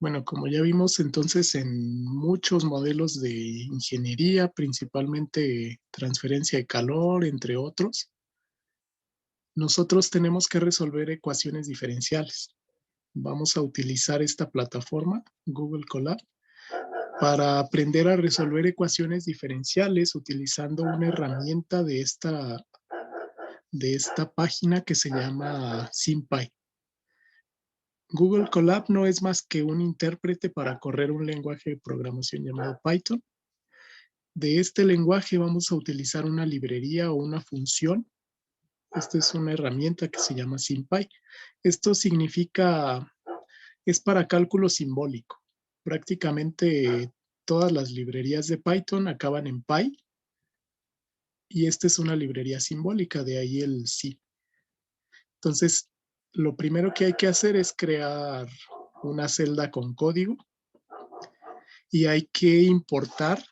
Bueno, como ya vimos entonces en muchos modelos de ingeniería, principalmente transferencia de calor, entre otros, nosotros tenemos que resolver ecuaciones diferenciales. Vamos a utilizar esta plataforma, Google Colab, para aprender a resolver ecuaciones diferenciales utilizando una herramienta de esta página que se llama SymPy. Google Colab no es más que un intérprete para correr un lenguaje de programación llamado Python. De este lenguaje vamos a utilizar una librería o una función. Esta es una herramienta que se llama SymPy. Esto significa, es para cálculo simbólico. Prácticamente todas las librerías de Python acaban en Py y esta es una librería simbólica, de ahí el sí. Entonces, lo primero que hay que hacer es crear una celda con código y hay que importar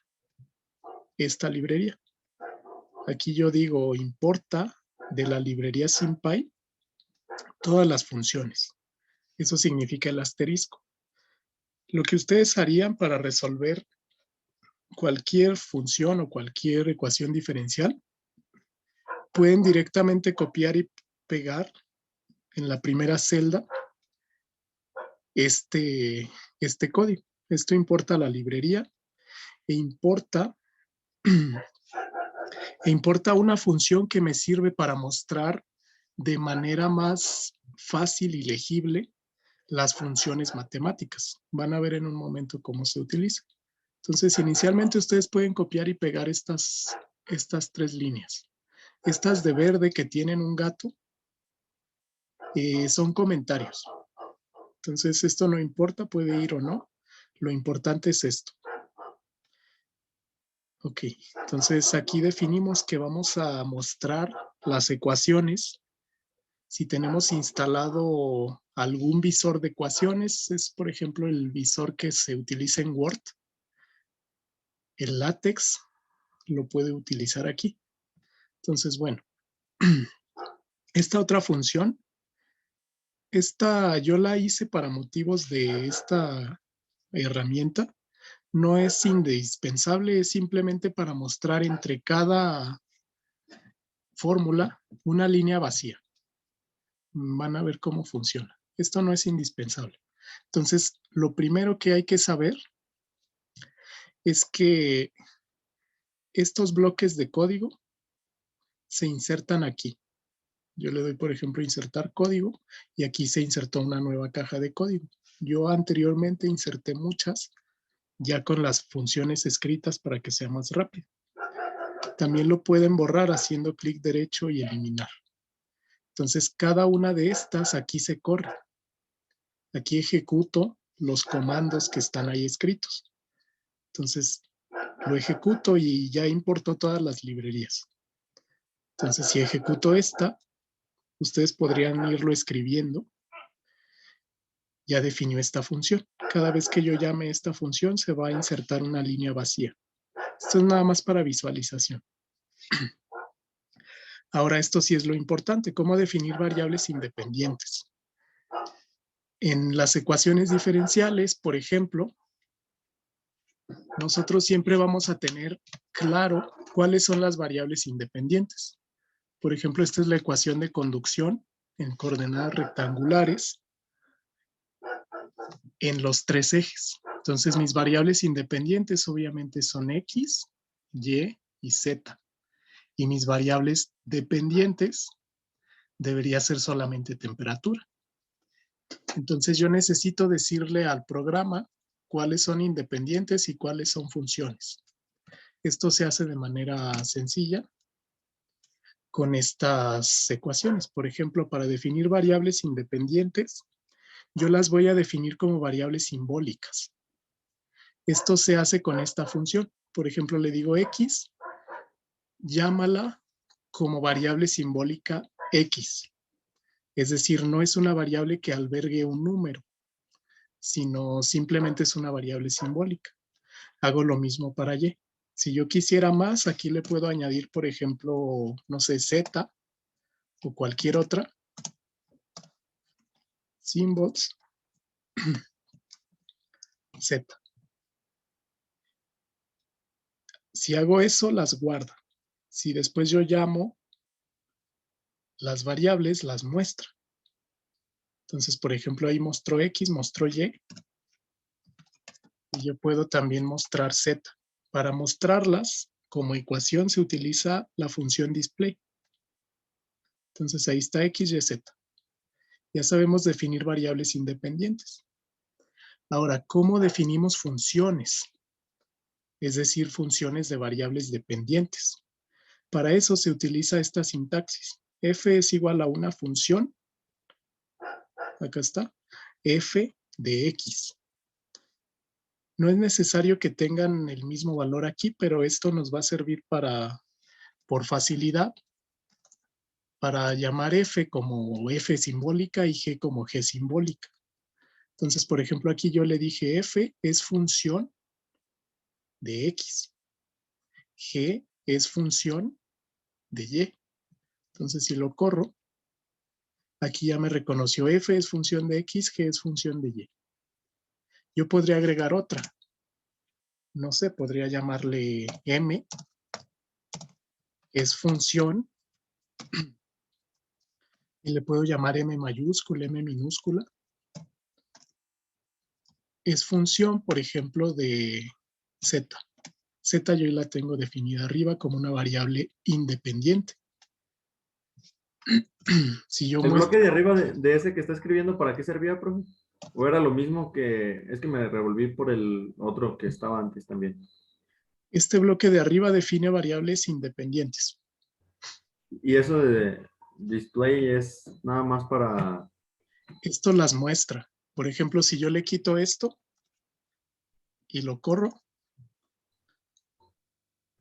esta librería. Aquí yo digo importa de la librería SymPy todas las funciones. Eso significa el asterisco. Lo que ustedes harían para resolver cualquier función o cualquier ecuación diferencial, pueden directamente copiar y pegar en la primera celda este código. Esto importa la librería e importa una función que me sirve para mostrar de manera más fácil y legible las funciones matemáticas. Van a ver en un momento cómo se utiliza. Entonces, inicialmente ustedes pueden copiar y pegar estas tres líneas. Estas de verde que tienen un gato son comentarios. Entonces, esto no importa, puede ir o no. Lo importante es esto. Ok, entonces aquí definimos que vamos a mostrar las ecuaciones. Si tenemos instalado algún visor de ecuaciones, es por ejemplo el visor que se utiliza en Word. El LaTeX lo puede utilizar aquí. Entonces, bueno, esta otra función, esta yo la hice para motivos de esta herramienta. No es indispensable, es simplemente para mostrar entre cada fórmula una línea vacía. Van a ver cómo funciona. Esto no es indispensable. Entonces, lo primero que hay que saber es que estos bloques de código se insertan aquí. Yo le doy, por ejemplo, insertar código y aquí se insertó una nueva caja de código. Yo anteriormente inserté muchas ya con las funciones escritas para que sea más rápido. También lo pueden borrar haciendo clic derecho y eliminar. Entonces, cada una de estas aquí se corre. Aquí ejecuto los comandos que están ahí escritos. Entonces, lo ejecuto y ya importó todas las librerías. Entonces, si ejecuto esta, ustedes podrían irlo escribiendo. Ya definió esta función. Cada vez que yo llame esta función, se va a insertar una línea vacía. Esto es nada más para visualización. Ahora, esto sí es lo importante, cómo definir variables independientes. En las ecuaciones diferenciales, por ejemplo, nosotros siempre vamos a tener claro cuáles son las variables independientes. Por ejemplo, esta es la ecuación de conducción en coordenadas rectangulares en los tres ejes. Entonces, mis variables independientes obviamente son X, Y y Z. Y mis variables dependientes debería ser solamente temperatura. Entonces, yo necesito decirle al programa cuáles son independientes y cuáles son funciones. Esto se hace de manera sencilla con estas ecuaciones. Por ejemplo, para definir variables independientes, yo las voy a definir como variables simbólicas. Esto se hace con esta función. Por ejemplo, le digo X, llámala como variable simbólica X. Es decir, no es una variable que albergue un número, sino simplemente es una variable simbólica. Hago lo mismo para Y. Si yo quisiera más, aquí le puedo añadir, por ejemplo, no sé, Z o cualquier otra. Symbols. Z. Si hago eso, las guarda. Si después yo llamo las variables, las muestra. Entonces, por ejemplo, ahí mostró X, mostró Y. Y yo puedo también mostrar Z. Para mostrarlas, como ecuación se utiliza la función display. Entonces ahí está X, Y, Z. Ya sabemos definir variables independientes. Ahora, ¿cómo definimos funciones? Es decir, funciones de variables dependientes. Para eso se utiliza esta sintaxis. F es igual a una función, acá está, f de x. No es necesario que tengan el mismo valor aquí, pero esto nos va a servir por facilidad, para llamar f como f simbólica y g como g simbólica. Entonces, por ejemplo, aquí yo le dije f es función de x. G es función de y. Entonces, si lo corro, aquí ya me reconoció f es función de x, g es función de y. Yo podría agregar otra. No sé, podría llamarle m, es función, y le puedo llamar m mayúscula, m minúscula. Es función, por ejemplo, de z. Z yo la tengo definida arriba como una variable independiente. Si yo ¿El bloque muestro, de arriba de ese que está escribiendo, para qué servía, profe? ¿O era lo mismo que... Es que me revolví por el otro que estaba antes también. este bloque de arriba define variables independientes. Y eso de display es nada más para... Esto las muestra. Por ejemplo, si yo le quito esto y lo corro,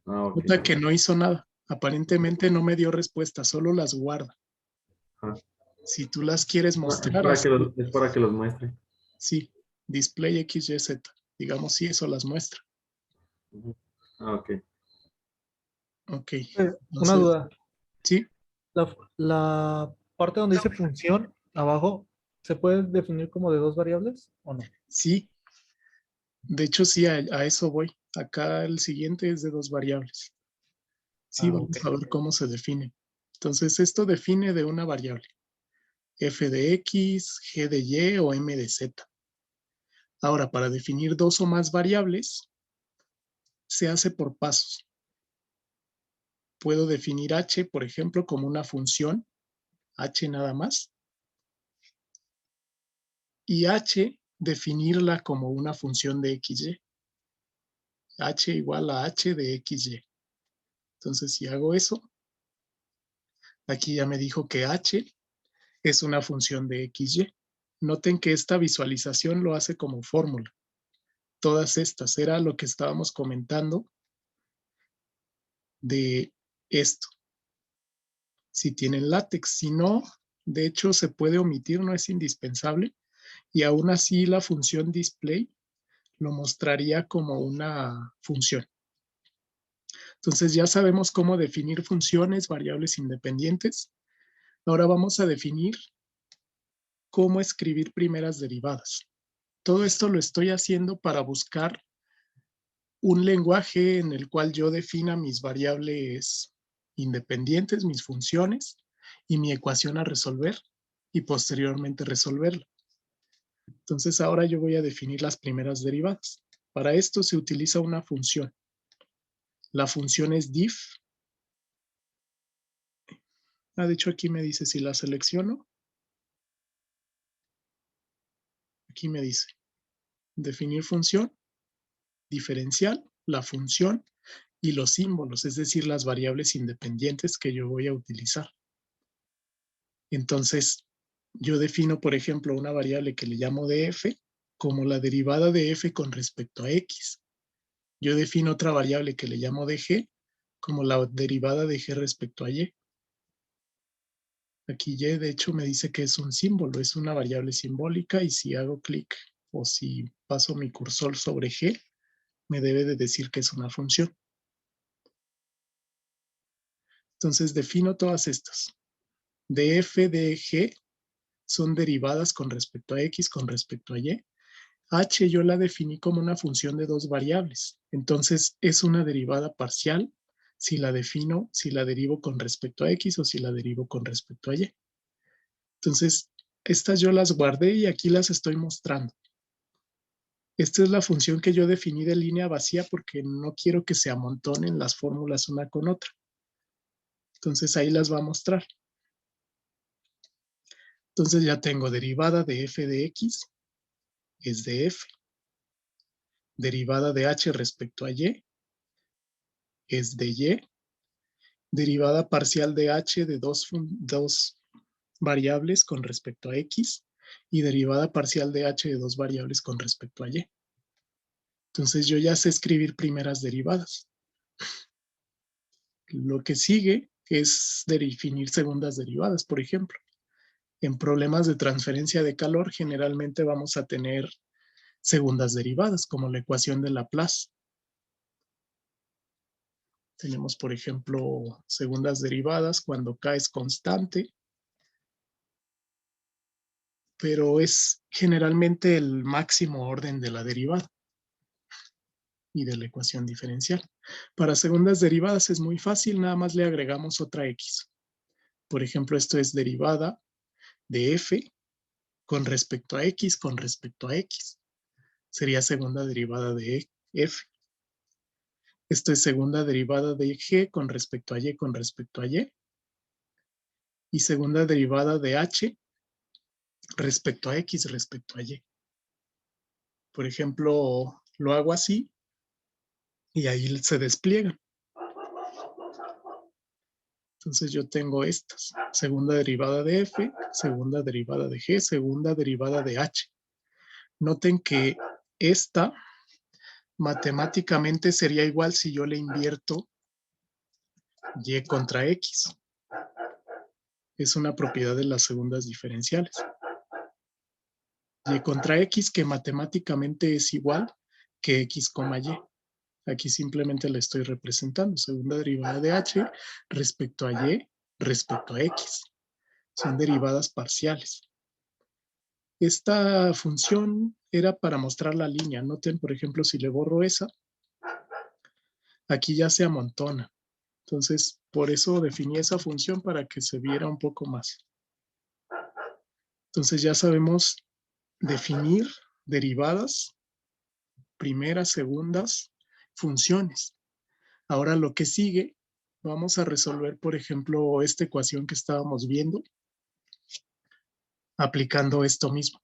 Ah, ok. nota que no hizo nada. Aparentemente no me dio respuesta, solo las guarda. Ajá. Si tú las quieres Es mostrar, para así, que es para que los muestre. sí, display XYZ. Digamos, sí, eso las muestra. Ujú. Ah, ok. Ok, Una entonces, duda. sí, La parte donde dice función, abajo, ¿se puede definir como de dos variables o no? sí. De hecho, sí, a eso voy. Acá el siguiente es de dos variables. Sí, Ah, vamos ok. a ver cómo se define. Entonces, esto define de una variable. F de X, G de Y o M de Z. Ahora, para definir dos o más variables, se hace por pasos. Puedo definir H, por ejemplo, como una función, H nada más, y H definirla como una función de XY. H igual a H de XY. Entonces, si hago eso, aquí ya me dijo que H es una función de XY. Noten que esta visualización lo hace como fórmula. Todas estas, era lo que estábamos comentando de esto. Si tienen látex, si no, de hecho se puede omitir, no es indispensable. Y aún así la función display lo mostraría como una función. Entonces ya sabemos cómo definir funciones, variables independientes. Ahora vamos a definir cómo escribir primeras derivadas. Todo esto lo estoy haciendo para buscar un lenguaje en el cual yo defina mis variables independientes, mis funciones y mi ecuación a resolver y posteriormente resolverla. Entonces ahora yo voy a definir las primeras derivadas. Para esto se utiliza una función. La función es diff. De hecho aquí me dice si la selecciono. Aquí me dice definir función, diferencial, la función y los símbolos, es decir, las variables independientes que yo voy a utilizar. Entonces, yo defino, por ejemplo, una variable que le llamo df como la derivada de f con respecto a x. Yo defino otra variable que le llamo dg como la derivada de g respecto a y. Aquí y, de hecho, me dice que es un símbolo, es una variable simbólica y si hago clic o si paso mi cursor sobre g, me debe de decir que es una función. Entonces, defino todas estas. Df de g son derivadas con respecto a x, con respecto a y. H yo la definí como una función de dos variables. Entonces es una derivada parcial si la defino, si la derivo con respecto a X o si la derivo con respecto a Y. Entonces, estas yo las guardé y aquí las estoy mostrando. Esta es la función que yo definí de línea vacía porque no quiero que se amontonen las fórmulas una con otra. Entonces ahí las va a mostrar. Entonces ya tengo derivada de f de x es de f. Derivada de h respecto a y es de y. Derivada parcial de h de dos variables con respecto a x. Y derivada parcial de h de dos variables con respecto a y. Entonces yo ya sé escribir primeras derivadas. Lo que sigue es definir segundas derivadas, por ejemplo. En problemas de transferencia de calor generalmente vamos a tener segundas derivadas, como la ecuación de Laplace. Tenemos, por ejemplo, segundas derivadas cuando K es constante, pero es generalmente el máximo orden de la derivada y de la ecuación diferencial. Para segundas derivadas es muy fácil, nada más le agregamos otra X. Por ejemplo, esto es derivada de F con respecto a X con respecto a X. Sería segunda derivada de F. Esto es segunda derivada de G con respecto a Y con respecto a Y. Y segunda derivada de H respecto a X respecto a Y. Por ejemplo, lo hago así y ahí se despliegan. Entonces yo tengo estas. Segunda derivada de F, segunda derivada de G, segunda derivada de H. Noten que esta matemáticamente sería igual si yo le invierto Y contra X. Es una propiedad de las segundas diferenciales. Y contra X que matemáticamente es igual que X, Y. Aquí simplemente la estoy representando. Segunda derivada de H respecto a Y respecto a X. Son derivadas parciales. Esta función era para mostrar la línea. Noten, por ejemplo, si le borro esa, aquí ya se amontona. Entonces, por eso definí esa función para que se viera un poco más. Entonces ya sabemos definir derivadas, primeras, segundas, funciones. Ahora lo que sigue, vamos a resolver, por ejemplo, esta ecuación que estábamos viendo, aplicando esto mismo.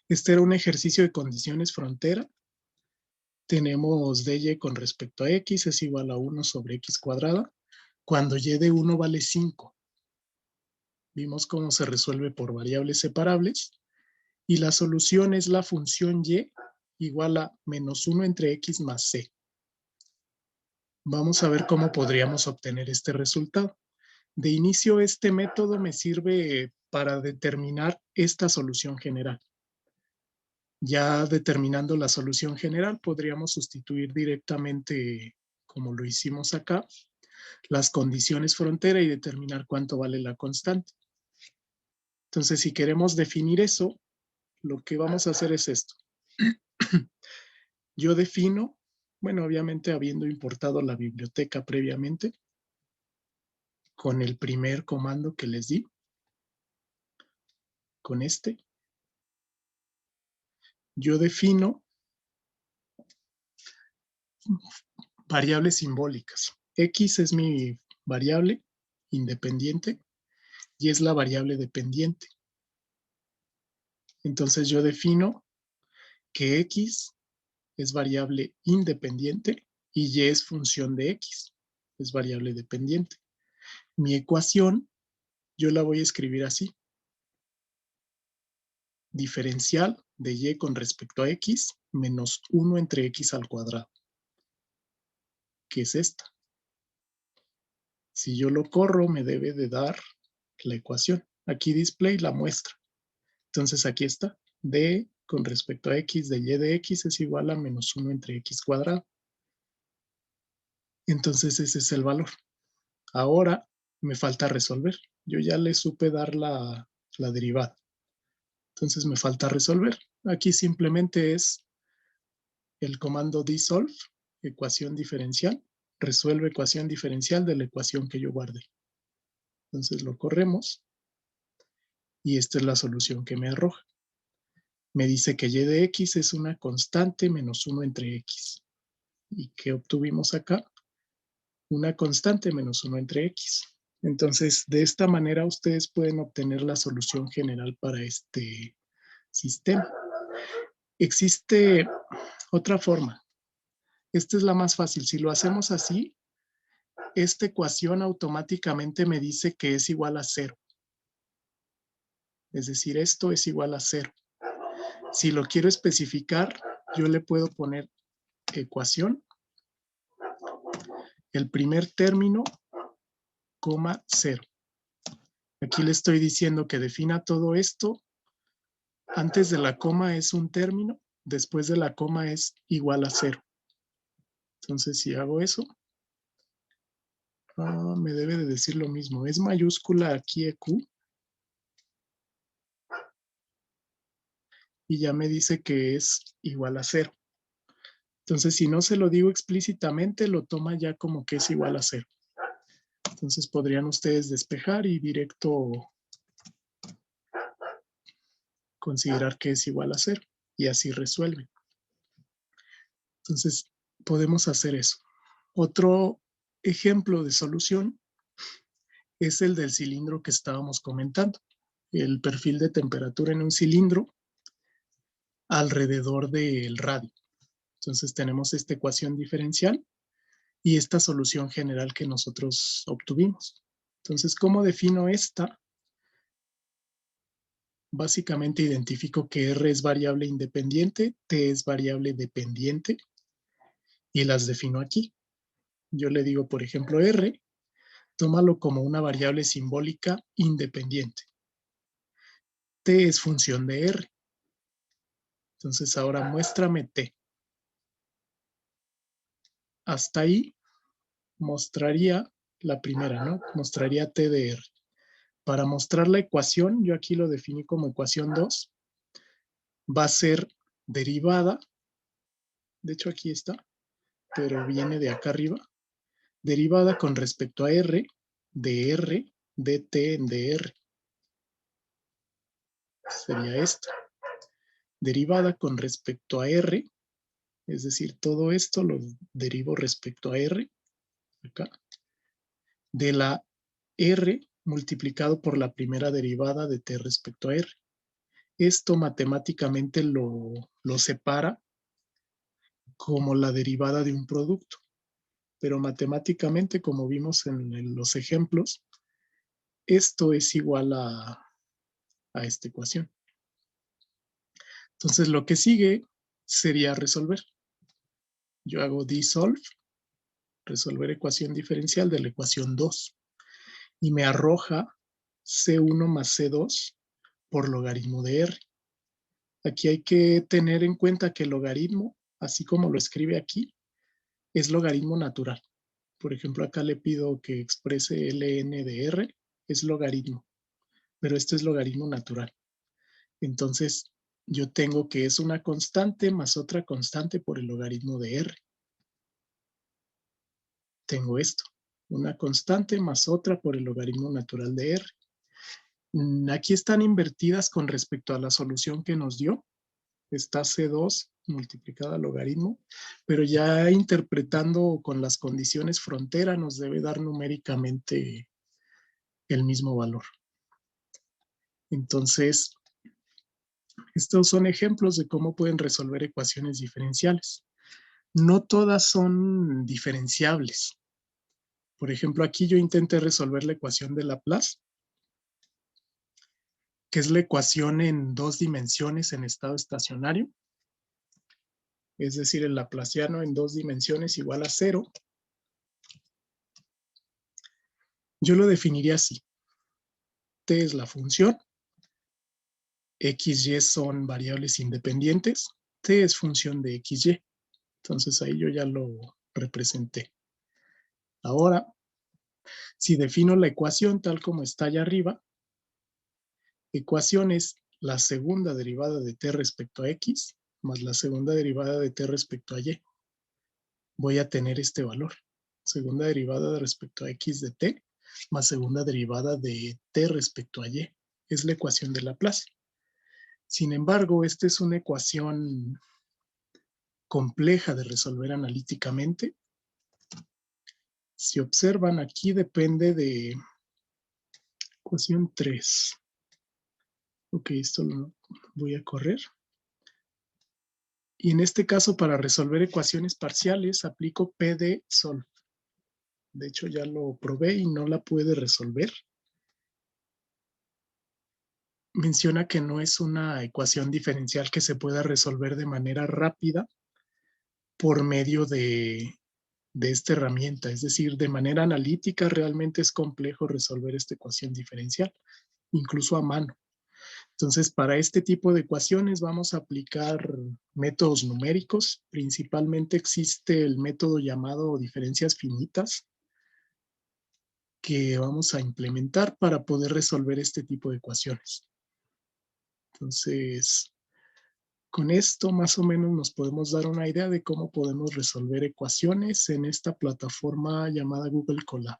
Este era un ejercicio de condiciones frontera. Tenemos dy con respecto a x es igual a 1 sobre x cuadrada, cuando y de 1 vale 5. Vimos cómo se resuelve por variables separables. Y la solución es la función y igual a menos 1 entre x más c. Vamos a ver cómo podríamos obtener este resultado. De inicio, este método me sirve para determinar esta solución general. Ya determinando la solución general, podríamos sustituir directamente, como lo hicimos acá, las condiciones frontera y determinar cuánto vale la constante. Entonces, si queremos definir eso, lo que vamos a hacer es esto. Yo defino, bueno, obviamente habiendo importado la biblioteca previamente, con el primer comando que les di, con este, yo defino variables simbólicas. X es mi variable independiente y es la variable dependiente. Entonces yo defino que X es variable independiente y Y es función de X, es variable dependiente. Mi ecuación yo la voy a escribir así. Diferencial de Y con respecto a X menos 1 entre X al cuadrado, que es esta. Si yo lo corro, me debe de dar la ecuación. Aquí display la muestra. Entonces aquí está. D con respecto a X de Y de X es igual a menos 1 entre X cuadrado. Entonces ese es el valor. Ahora me falta resolver. Yo ya le supe dar la derivada. Entonces me falta resolver. Aquí simplemente es el comando dissolve, ecuación diferencial, resuelve ecuación diferencial de la ecuación que yo guardé. Entonces lo corremos y esta es la solución que me arroja. Me dice que y de x es una constante menos 1 entre x. ¿Y qué obtuvimos acá? Una constante menos 1 entre x. Entonces, de esta manera ustedes pueden obtener la solución general para este sistema. Existe otra forma. Esta es la más fácil. Si lo hacemos así, esta ecuación automáticamente me dice que es igual a 0. Es decir, esto es igual a 0. Si lo quiero especificar, yo le puedo poner ecuación, el primer término, coma 0. Aquí le estoy diciendo que defina todo esto. Antes de la coma es un término, después de la coma es igual a 0. Entonces, si hago eso, me debe de decir lo mismo. Es mayúscula aquí EQ. Y ya me dice que es igual a 0. Entonces, si no se lo digo explícitamente, lo toma ya como que es igual a 0. Entonces, podrían ustedes despejar y directo considerar que es igual a 0. Y así resuelven. Entonces, podemos hacer eso. Otro ejemplo de solución es el del cilindro que estábamos comentando. El perfil de temperatura en un cilindro alrededor del radio. Entonces tenemos esta ecuación diferencial y esta solución general que nosotros obtuvimos. Entonces, ¿cómo defino esta? Básicamente identifico que R es variable independiente, T es variable dependiente y las defino aquí. Yo le digo, por ejemplo, R, tómalo como una variable simbólica independiente. T es función de R. Entonces ahora muéstrame T. Hasta ahí mostraría la primera, ¿no? Mostraría T de R. Para mostrar la ecuación, yo aquí lo definí como ecuación 2. Va a ser derivada, de hecho aquí está, pero viene de acá arriba. Derivada con respecto a R, de T en dr. Sería esta. Derivada con respecto a R, es decir, todo esto lo derivo respecto a R, acá, de la R multiplicado por la primera derivada de T respecto a R. Esto matemáticamente lo separa como la derivada de un producto. Pero matemáticamente, como vimos en los ejemplos, esto es igual a esta ecuación. Entonces, lo que sigue sería resolver. Yo hago dissolve, resolver ecuación diferencial de la ecuación 2. Y me arroja C1 más C2 por logaritmo de R. Aquí hay que tener en cuenta que el logaritmo, así como lo escribe aquí, es logaritmo natural. Por ejemplo, acá le pido que exprese ln de R, es logaritmo, pero este es logaritmo natural. Entonces, yo tengo que es una constante más otra constante por el logaritmo de R. Tengo esto, una constante más otra por el logaritmo natural de R. Aquí están invertidas con respecto a la solución que nos dio. Está C2 multiplicada al logaritmo, pero ya interpretando con las condiciones frontera nos debe dar numéricamente el mismo valor. Entonces, estos son ejemplos de cómo pueden resolver ecuaciones diferenciales. No todas son diferenciables. Por ejemplo, aquí yo intenté resolver la ecuación de Laplace, que es la ecuación en 2 dimensiones en estado estacionario. Es decir, el laplaciano en 2 dimensiones igual a 0. Yo lo definiría así. T es la función. X, Y son variables independientes. T es función de X, Y. Entonces ahí yo ya lo representé. Ahora, si defino la ecuación tal como está allá arriba, ecuación es la segunda derivada de t respecto a x más la segunda derivada de t respecto a y. Voy a tener este valor. Segunda derivada respecto a x de t más segunda derivada de t respecto a y. Es la ecuación de Laplace. Sin embargo, esta es una ecuación compleja de resolver analíticamente. Si observan, aquí depende de ecuación 3. Ok, esto lo voy a correr. Y en este caso, para resolver ecuaciones parciales, aplico PDSolve. De hecho, ya lo probé y no la pude resolver. Menciona que no es una ecuación diferencial que se pueda resolver de manera rápida por medio de esta herramienta. Es decir, de manera analítica realmente es complejo resolver esta ecuación diferencial, incluso a mano. Entonces, para este tipo de ecuaciones vamos a aplicar métodos numéricos. Principalmente existe el método llamado diferencias finitas que vamos a implementar para poder resolver este tipo de ecuaciones. Entonces, con esto más o menos nos podemos dar una idea de cómo podemos resolver ecuaciones en esta plataforma llamada Google Colab.